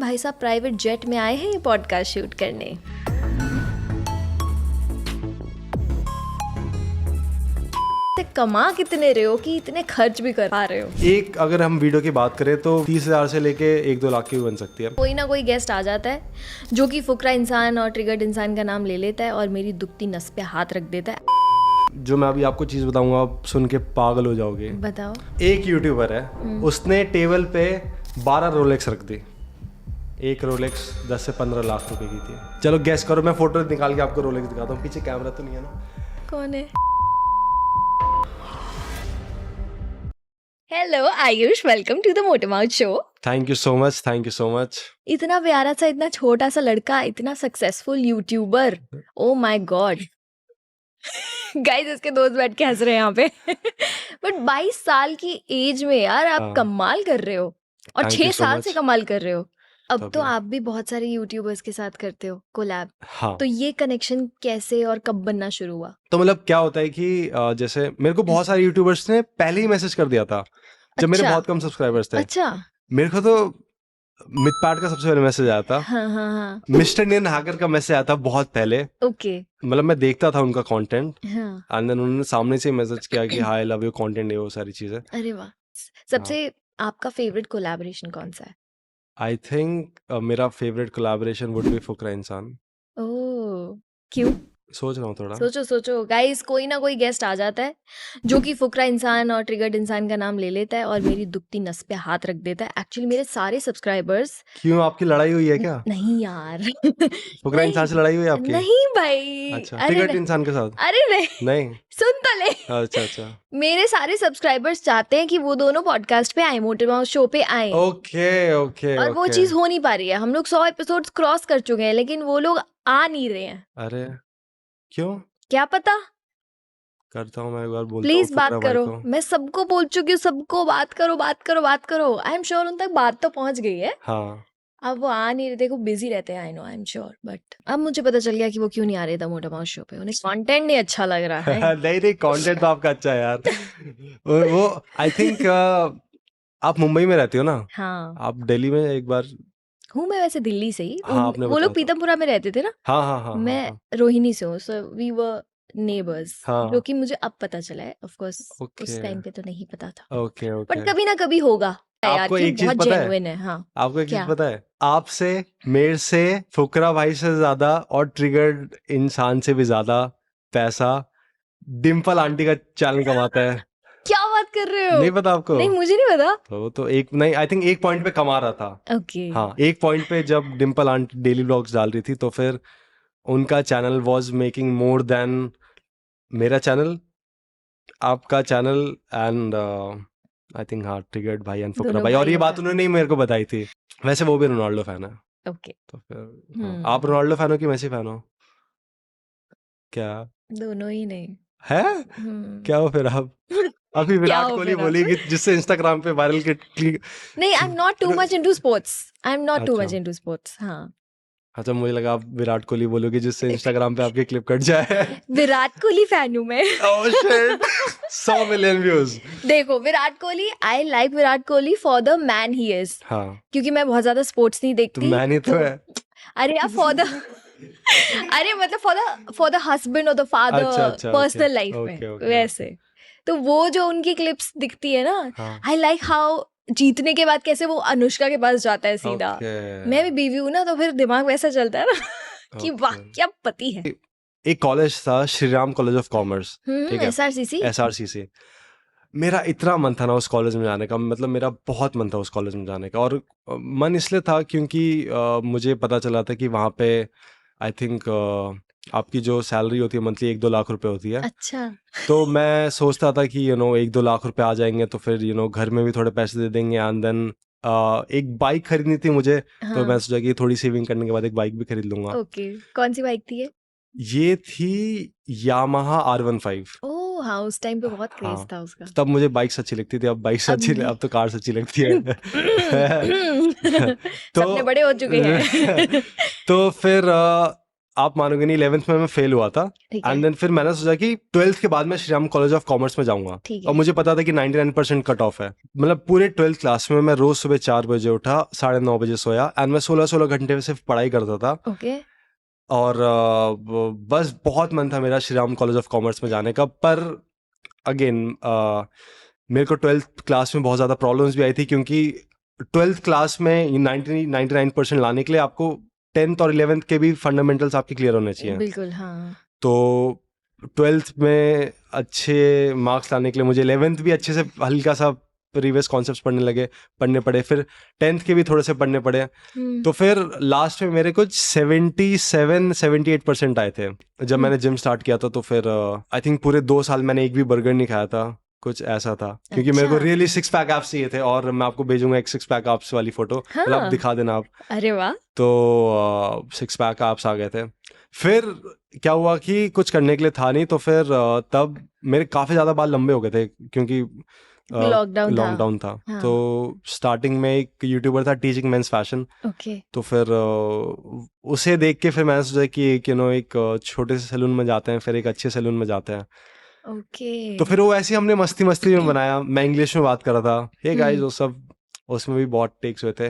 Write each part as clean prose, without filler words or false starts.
भाई साहब private jet में आए हैं ये पॉडकास्ट शूट करने। कमा कितने रहे हो कि इतने खर्च भी कर पा रहे हो? एक अगर हम वीडियो की बात करें तो 30,000 से लेके 1-2 लाख की भी बन सकती है। कोई ना कोई गेस्ट आ जाता है जो कि फुकरा इंसान और ट्रिगर्ड इंसान का नाम ले लेता है और मेरी दुखती नस पे हाथ रख देता है। जो मैं अभी आपको चीज़ बताऊंगा आप सुन के पागल हो जाओगे। बताओ। एक यूट्यूबर है, उसने टेबल पे 12 रोलेक्स रख दी। एक रोलेक्स 10 से 15 लाख रुपए की थी। चलो गैस करो, मैं फोटो निकाल के आपको रोलेक्स दिखाता हूँ। पीछे कैमरा तो नहीं है ना? कौन है? Hello Ayush, welcome to the motor mouth show. Thank you so much, thank you so much. इतना प्यारा सा, इतना छोटा सा लड़का, इतना successful YouTuber. Oh my God guys, इसके दोस्त बैठ के हंस रहे हैं यहाँ पे। बट 22 साल की एज में यार आप कमाल कर रहे हो और Thank 6 you so साल much. से कमाल कर रहे हो। अब तो तभी। आप भी बहुत सारे यूट्यूबर्स के साथ करते हो कोलैब। हाँ, तो ये कनेक्शन कैसे और कब बनना शुरू हुआ? तो मतलब क्या होता है कि जैसे मेरे को बहुत सारे यूट्यूबर्स ने पहले ही मैसेज कर दिया था जब मेरे अच्छा। बहुत कम सब्सक्राइबर्स थे। अच्छा। मेरे को तो मितपैट का सबसे पहले मैसेज आया था। हाँ हाँ हाँ। मिस्टर इंडियन हैकर का मैसेज आया था बहुत पहले। ओके। मतलब मैं देखता था उनका कंटेंट हाँ। एंड देन उन्होंने सामने से मैसेज किया कि हाय लव यू कंटेंट, ये वो सारी चीजें। अरे वाह। सबसे आपका फेवरेट कोलैबोरेशन कौन सा है? आई थिंक मेरा फेवरेट कोलैबोरेशन वुड बी फुकरा इंसान। ओह, क्यों? सोच रहा हूँ थोड़ा। सोचो सोचो गाइस, कोई ना कोई गेस्ट आ जाता है जो कि फुकरा इंसान और ट्रिगर्ड इंसान का नाम ले लेता है और मेरी दुखती नस पे हाथ रख देता है। एक्चुअली मेरे सारे सब्सक्राइबर्स। क्यों, आपकी लड़ाई हुई है क्या? नहीं यार। फुकरा नहीं, इंसान से लड़ाई हुई है आपकी? नहीं भाई। अच्छा, अरे ट्रिगर्ड नहीं, इंसान के साथ? अरे नहीं, नहीं। सुन तो ले। अच्छा अच्छा। मेरे सारे सब्सक्राइबर्स चाहते हैं कि वो दोनों पॉडकास्ट पे आए, मोटे माउथ शो पे आए। ओके ओके और वो चीज हो नहीं पा रही है। हम लोग 100 एपिसोड्स क्रॉस कर चुके हैं लेकिन वो लोग आ नहीं रहे हैं। अरे क्यों? क्या पता। करता हूँ मैं एक बार, बोलता हूँ प्लीज फुकरा बात भाई करो। को। मैं सबको बोल चुकी हूँ, सबको बात करो बात करो बात करो। आई एम श्योर उन तक बात तो पहुंच गई है। हाँ। अब वो आ नहीं रहे, देखो बिजी रहते हैं। I know, I am sure. But अब मुझे पता चल गया कि वो क्यों नहीं आ रहे था मोटा माउथ शो पे। उन्हें कंटेंट नहीं अच्छा लग रहा है। नहीं नहीं, कंटेंट तो आपका अच्छा है यार। वो आई थिंक आप मुंबई में रहती हो ना? हाँ आप दिल्ली में एक बार। हूँ मैं वैसे दिल्ली से ही। हाँ, आपने वो बताया लोग था। पीतमपुरा में रहते थे ना। हाँ हाँ हाँ मैं हाँ रोहिणी से हूँ, सो वी वर नेबर्स। हाँ। जो कि मुझे अब पता चला है। ऑफ कोर्स उस ओके टाइम पे तो नहीं पता था। Okay but okay. कभी ना कभी होगा यार, आपको कि एक चीज बहुत पता है? जेन्युइन है। हाँ। आपको एक चीज क्या? पता है? आपसे, मेरे से, फुकरा भाई से ज्यादा और ट्रिगर्ड इंसान से भी ज्यादा पैसा डिम्पल आंटी का चैनल कमाता है। क्या बात कर रहे हो? नहीं पता आपको? नहीं, मुझे नहीं पता। तो वो तो एक नहीं, आई थिंक एक पॉइंट पे कमा रहा था। ओके। हाँ, एक पॉइंट पे जब डिम्पल आंटी डेली व्लॉग्स डाल रही थी तो फिर उनका channel was making more than मेरा चैनल, आपका चैनल एंड आई थिंक हाँ ट्रिगर्ड भाई एंड फुकरा दोनों भाई। और ये भाइयों बात का। उन्होंने ही मेरे को बताई थी। वैसे वो भी रोनाल्डो फैन है। ओके। तो फिर हाँ। आप रोनाल्डो फैन हो कि मेसी फैन हो? क्या दोनों ही नहीं है? क्या हो फिर आप? अभी क्या विराट हो कोहली फिर आप? बोली कि जिससे इंस्टाग्राम पे वायरल के नहीं, I am not too much into sports. I am not too अच्छा मच इनटू स्पोर्ट्स। हाँ। अच्छा, मुझे लगा आप विराट कोहली बोलोगे जिससे इंस्टाग्राम पे आपकी क्लिप कट जाए। विराट कोहली फैन हूँ मैं। Oh shit, 100 million views. देखो, Virat Kohli, I like Virat Kohli for the man he is. हाँ, क्योंकि मैं बहुत ज्यादा स्पोर्ट्स नहीं तो देखती। मैन ही तो है। अरे यार, फॉर द अरे मतलब फॉर द हस्बैंड और द फादर, अच्छा अच्छा, पर्सनल ओके लाइफ में ओके ओके। वैसे। तो वो जो उनकी क्लिप्स दिखती है ना, हाँ, आई लाइक हाउ जीतने के बाद कैसे वो अनुष्का के पास जाता है सीधा। ओके। मैं भी बीवी हूँ ना, तो फिर दिमाग वैसा चलता है ना कि वाह ओके। क्या पति है। एक कॉलेज था, Shri Ram college of commerce, ठीक है, SRCC। SRCC। मेरा इतना मन था ना उस कॉलेज में जाने का, मतलब मेरा बहुत मन था उस कॉलेज में जाने का। और मन इसलिए था क्योंकि मुझे पता चला था कि वहाँ पे आई थिंक आपकी जो सैलरी होती है मंथली 1-2 लाख रुपए होती है। अच्छा। तो मैं सोचता था कि 1-2 लाख रुपए आ जाएंगे तो फिर घर में भी थोड़े पैसे दे देंगे एंड देन एक बाइक खरीदनी थी मुझे। तो मैं सोचा कि थोड़ी सेविंग करने के बाद एक बाइक भी खरीद लूंगा। ओके। कौन सी बाइक थी ये? ये थी यामाहा R15। ओह हाँ, उस टाइम पे बहुत क्रेज हाँ, था उसका। तब मुझे बाइक्स अच्छी लगती थी, अब बाइक्स अब अच्छी नहीं। अब तो कार्स अच्छी लगती है। सपने बड़े हो चुके हैं। तो फिर आप मानोगे नहीं, 11th में मैं फेल हुआ था। ठीक है, एंड देन फिर मैंने सोचा कि 12th के बाद मैं Shri Ram college of commerce में जाऊंगा। ठीक और है, मुझे पता था कि 99% कट ऑफ है। मतलब पूरे 12th क्लास में मैं रोज सुबह 4 बजे उठा, 9:30 बजे सोया, एंड मैं 16-16 घंटे सिर्फ पढ़ाई करता था। ओके, और बस बहुत मन था मेरा Shri Ram college of commerce में जाने का। पर अगेन मेरे को 12th क्लास में बहुत ज़्यादा प्रॉब्लम्स भी आई थी, क्योंकि 12th क्लास में 99% लाने के लिए आपको 10th और 11th के भी फंडामेंटल्स आपके क्लियर होने चाहिए। बिल्कुल, हाँ, तो 12th में अच्छे मार्क्स लाने के लिए मुझे 11th भी अच्छे से हल्का सा प्रीवियस कॉन्सेप्ट्स पढ़ने पड़े, फिर 10th के भी थोड़े से पढ़ने पड़े। तो फिर लास्ट में मेरे कुछ 77-78% आए थे जब मैंने जिम स्टार्ट किया था। तो फिर आई थिंक पूरे 2 साल मैंने एक भी बर्गर नहीं खाया था, कुछ ऐसा था। क्योंकि मेरे को अच्छा, रियली 6 पैक एब्स चाहिए थे, और मैं आपको भेजूंगा एक 6 पैक एब्स वाली फोटो, मतलब आप हाँ, दिखा देना आप। अरे वाह, तो 6 पैक एब्स आ गए थे। फिर क्या हुआ कि कुछ करने के लिए था नहीं, तो फिर तब मेरे काफ़ी ज़्यादा बाल लंबे हो गए थे, क्योंकि लॉकडाउन था, लॉकडाउन था। तो हाँ, स्टार्टिंग में एक यूट्यूबर था टीचिंग मेंस फैशन, ओके, तो फिर उसे देख के फिर मैंने सोचा कि एक छोटे से सैलून में जाते हैं, फिर एक अच्छे सैलून में जाते हैं। ओके, तो फिर वो ऐसे ही हमने मस्ती मस्ती में बनाया, मैं इंग्लिश में बात कर रहा था, हे गाइस, हुँ, वो सब, उसमें भी बहुत टेक्स हुए थे।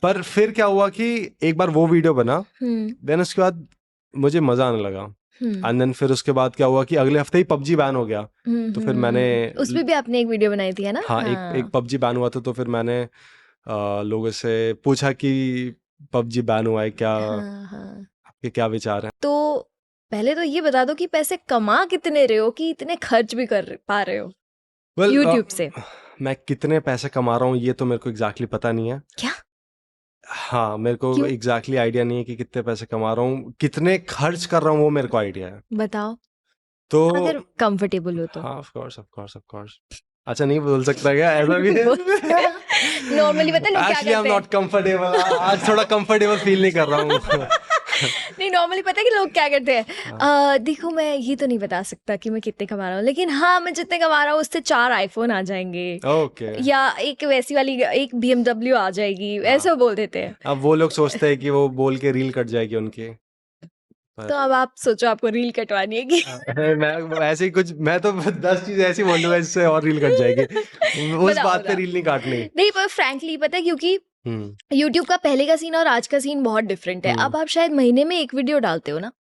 पर फिर क्या हुआ कि एक बार वो वीडियो बना, हुँ, देन उसके बाद मुझे मज़ा आने लगा। हुँ, एंड देन फिर उसके बाद क्या हुआ कि अगले हफ्ते ही पबजी बैन हो गया। तो फिर मैंने उसपे भी आपने एक वीडियो बनाई थी, है ना? हाँ, एक हाँ, पबजी बैन हुआ था, तो फिर मैंने लोगों से पूछा कि पबजी बैन हुआ है, क्या हाँ, हाँ। आपके क्या विचार हैं? तो पहले तो ये बता दो कि पैसे कमा कितने रहे हो कि इतने खर्च भी कर पा रहे हो वेल यूट्यूब से? मैं कितने पैसे कमा रहा हूँ ये तो मेरे को एग्जैक्टली पता नहीं है। क्या? हाँ, मेरे को क्यों? एग्जैक्टली आइडिया नहीं है कि कितने पैसे कमा रहा हूँ, कितने खर्च कर रहा हूँ वो मेरे को आइडिया है। बताओ, तो अगर कंफर्टेबल हो तो। हाँ, of course of course of course. अच्छा, नहीं बोल सकता क्या, ऐसा भी है? बोल सकते हैं। नॉर्मली पता है लोग क्या एक्चुअली आई एम करते हैं? नॉट कंफर्टेबल, आज थोड़ा कंफर्टेबल फील नहीं कर रहा हूँ। नहीं, नॉर्मली पता है कि लोग क्या करते हैं? हाँ, देखो, मैं ये तो नहीं बता सकता कि मैं कितने कमा रहा हूँ, लेकिन हाँ, मैं जितने कमा रहा हूँ उससे 4 आईफोन आ जाएंगे, ओके। या एक वैसी वाली एक BMW आ जाएगी, हाँ, ऐसे बोल देते हैं। अब वो लोग सोचते हैं कि वो बोल के रील कट जाएगी उनकी, पर तो अब आप सोचो आपको रील कटवानी है कि मैं ऐसे ही कुछ, मैं तो 10 चीजें ऐसी बोलूंगा जिससे और रील कट जाएगी। उस बताओ, बात पे बताओ। रील नहीं काटनी। नहीं, पर फ्रैंकली पता है, क्योंकि हम्म, यूट्यूब का पहले का सीन और आज का सीन बहुत डिफरेंट है। हम्म। अब आप शायद महीने में एक वीडियो डालते हो ना?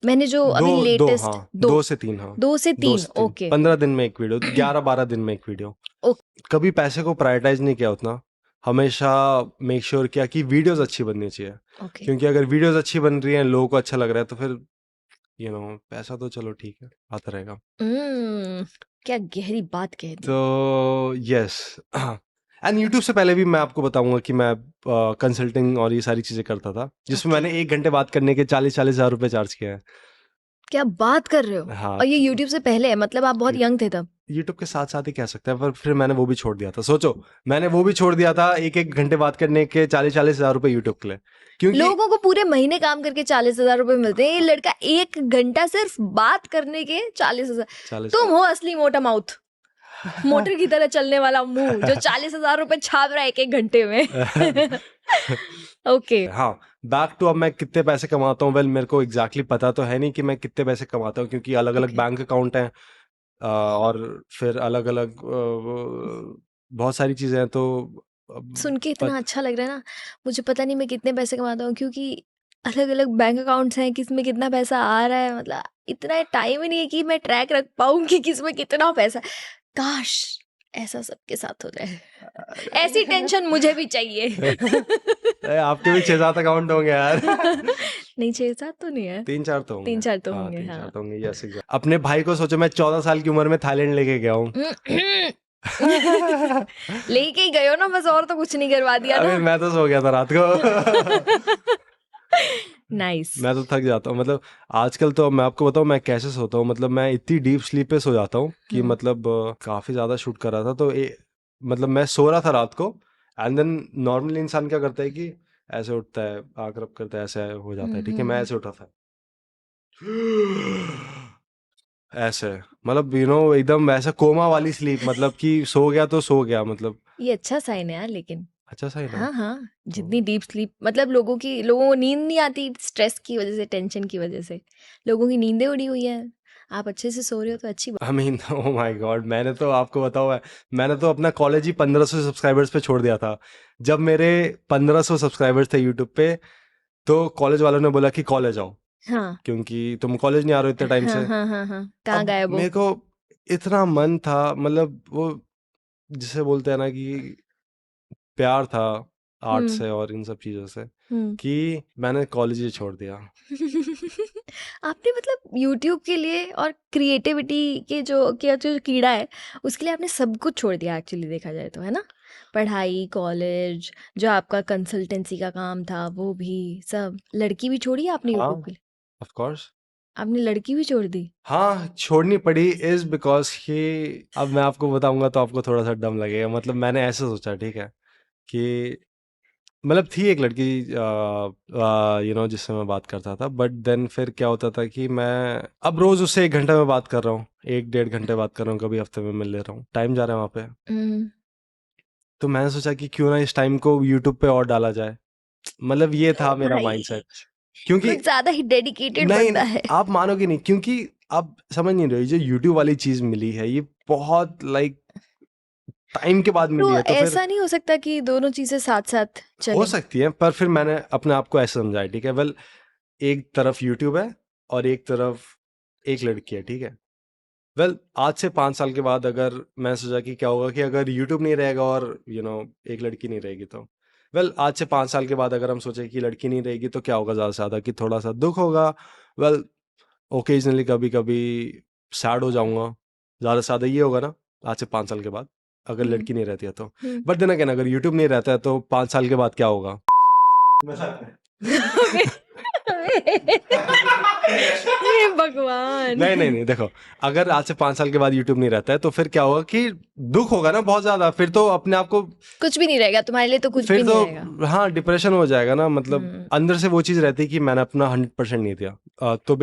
मैंने जो दो अभी दो लेटेस्ट हाँ, 2 2 से 3, हाँ, 2 से 2 3, से 3, ओके। 15 दिन में एक वीडियो, 11-12 दिन में एक वीडियो। ओके, कभी पैसे को प्रायोरिटाइज नहीं किया उतना, हमेशा मेक श्योर किया कि वीडियोस अच्छी बननी चाहिए। ओके। क्योंकि अगर वीडियोस अच्छी बन रही हैं, लोगों को अच्छा लग रहा है, तो फिर पैसा तो चलो ठीक है, आता रहेगा। क्या गहरी बात कह दी। तो यस। एंड यूट्यूब से पहले भी मैं आपको बताऊंगा कि मैं कंसल्टिंग और ये सारी चीज़ें करता था, जिसमें ओके, मैंने 1 घंटे बात करने के 40-40 हज़ार रुपए चार्ज किए हैं। क्या बात कर रहे हो? हाँ, और ये यूट्यूब से पहले है, मतलब आप बहुत यंग थे तब? यूट्यूब के साथ साथ ही कह सकते हैं, पर फिर मैंने वो भी छोड़ दिया था। सोचो, मैंने वो भी छोड़ दिया था 1-1 घंटे बात करने के 40-40 हज़ार रुपए यूट्यूब के लिए, क्योंकि लोगों को पूरे महीने काम करके 40,000 रुपए मिलते हैं, ये लड़का 1 घंटा सिर्फ बात करने के 40,000। 40 तुम हो असली मोटा माउथ, मोटर की तरह चलने वाला मुंह जो 40,000 रुपए छाप रहा है 1-1 घंटे में। ओके, हाँ, बैक टू अब मैं कितने पैसे कमाता हूँ। वेल, मेरे को एग्जैक्टली पता तो है नहीं कि मैं कितने पैसे कमाता हूँ, क्योंकि अलग अलग ओके। बैंक अकाउंट हैं, और फिर अलग अलग बहुत सारी चीज़ें हैं। तो सुन के पत, इतना अच्छा लग रहा है ना, मुझे पता नहीं मैं कितने पैसे कमाता हूँ, क्योंकि अलग अलग बैंक अकाउंट्स हैं, किस में कितना पैसा आ रहा है, मतलब इतना टाइम ही नहीं है कि मैं ट्रैक रख पाऊँ कि किस में कितना पैसा। काश ऐसा सबके साथ हो जाए, ऐसी टेंशन मुझे भी चाहिए। आपके भी 6-7 अकाउंट होंगे यार। नहीं, 6-7 तो नहीं है, 3-4 तो होंगे। 3-4 तो हाँ, होंगे, 3-4 हाँ। तो होंगे, यस एग्जैक्ट। अपने भाई को सोचो, मैं 14 साल की उम्र में थाईलैंड लेके गया हूँ। लेके ही गए हो ना बस, और तो कुछ नहीं करवा दिया अबे ना। मैं तो सो गया था रात को। नाइस। मैं तो थक जाता हूँ, मतलब आजकल तो मैं आपको बताऊँ मैं कैसे सोता हूँ। मतलब मैं इतनी डीप स्लीप पे सो जाता हूँ कि मतलब काफ़ी ज़्यादा शूट कर रहा था, तो मतलब मैं सो रहा था रात को, एंड देन नॉर्मल इंसान क्या करता है कि ऐसे उठता है, आँख रब करता है, ऐसे हो जाता है, ठीक है। मैं ऐसे उठा था, ऐसे, मतलब एकदम ऐसा कोमा वाली स्लीप, मतलब कि सो गया तो सो गया, मतलब। ये अच्छा साइन है यार, लेकिन अच्छा साइन है। हाँ हाँ, तो जितनी डीप स्लीप मतलब लोगों को नींद नहीं आती स्ट्रेस की वजह से, टेंशन की वजह से। लोगों की नींदें उड़ी हुई है, आप अच्छे से सो रहे हो तो अच्छी बात। I mean oh my God, मैंने तो आपको बताओ है, मैंने तो अपना कॉलेज ही 1500 सब्सक्राइबर्स पे छोड़ दिया था। जब मेरे 1500 सब्सक्राइबर्स थे यूट्यूब पे, तो कॉलेज वालों ने बोला कि कॉलेज आओ, हाँ क्योंकि तुम कॉलेज नहीं आ रहे हो इतने टाइम हाँ से। हाँ हाँ हाँ, कहाँ अब गायब हो? मेरे को इतना मन था, मतलब वो जिसे बोलते हैं ना कि प्यार था आर्ट हम्म से और इन सब चीज़ों से, हम्म कि मैंने कॉलेज ही छोड़ दिया। आपने मतलब यूट्यूब के लिए और क्रिएटिविटी के जो कीड़ा है उसके लिए आपने सब कुछ छोड़ दिया एक्चुअली, देखा जाए तो, है ना? पढ़ाई, कॉलेज, जो आपका कंसल्टेंसी का काम था वो भी, सब। लड़की भी छोड़ी आपने हाँ, यूट्यूब के लिए? Of course. आपने लड़की भी छोड़ दी? हाँ, छोड़नी पड़ी इज बिकॉज कि अब मैं आपको बताऊंगा तो आपको थोड़ा सा डम लगेगा। मतलब मैंने ऐसे सोचा, ठीक है, कि मतलब थी एक लड़की जिससे मैं बात करता था, बट देन फिर क्या होता था कि मैं अब रोज उससे 1 घंटा में बात कर रहा हूँ, 1 डेढ़ घंटे बात कर रहा हूँ, कभी हफ्ते में मिल ले रहा हूँ, टाइम जा रहा है वहाँ पे। हम्म, तो मैंने सोचा कि क्यों ना इस टाइम को यूट्यूब पे और डाला जाए। मतलब ये ओ था मेरा भाई, माइंडसेट। क्योंकि कुछ ज्यादा ही डेडिकेटेड नहीं, बंदा है। आप मानोगे नहीं, क्योंकि आप समझ नहीं रहे हो, ये जो यूट्यूब वाली चीज मिली है ये बहुत लाइक टाइम के बाद तो मिली है, तो फिर ऐसा नहीं हो सकता कि दोनों चीजें साथ साथ हो चलें? सकती है, पर फिर मैंने अपने आप को ऐसे समझाया, ठीक है, वेल एक तरफ यूट्यूब है और एक तरफ एक लड़की है, ठीक है। वेल आज से 5 साल के बाद अगर मैं सोचा कि क्या होगा कि अगर यूट्यूब नहीं रहेगा और एक लड़की नहीं रहेगी, तो वेल आज से 5 साल के बाद अगर हम सोचे कि लड़की नहीं रहेगी तो क्या होगा, ज़्यादा से ज़्यादा कि थोड़ा सा दुख होगा। वेल ओकेजनली कभी कभी सैड हो जाऊंगा, ज़्यादा से ज़्यादा ये होगा ना आज से 5 साल के बाद अगर हम्म लड़की नहीं रहती है तो। हम्म बट देन अगेन अगर यूट्यूब नहीं रहता है तो 5 साल के बाद क्या होगा। मजाक में। हे भगवान। नहीं नहीं नहीं, देखो, अगर आज से 5 साल के बाद यूट्यूब नहीं रहता है तो फिर क्या होगा कि दुख होगा ना बहुत ज्यादा, फिर तो अपने आप को, कुछ भी नहीं रहेगा तुम्हारे लिए, तो कुछ फिर भी नहीं रहेगा। तो हाँ डिप्रेशन हो जाएगा ना। मतलब हम्म अंदर से वो चीज रहती है कि मैंने अपना 100% नहीं दिया। तो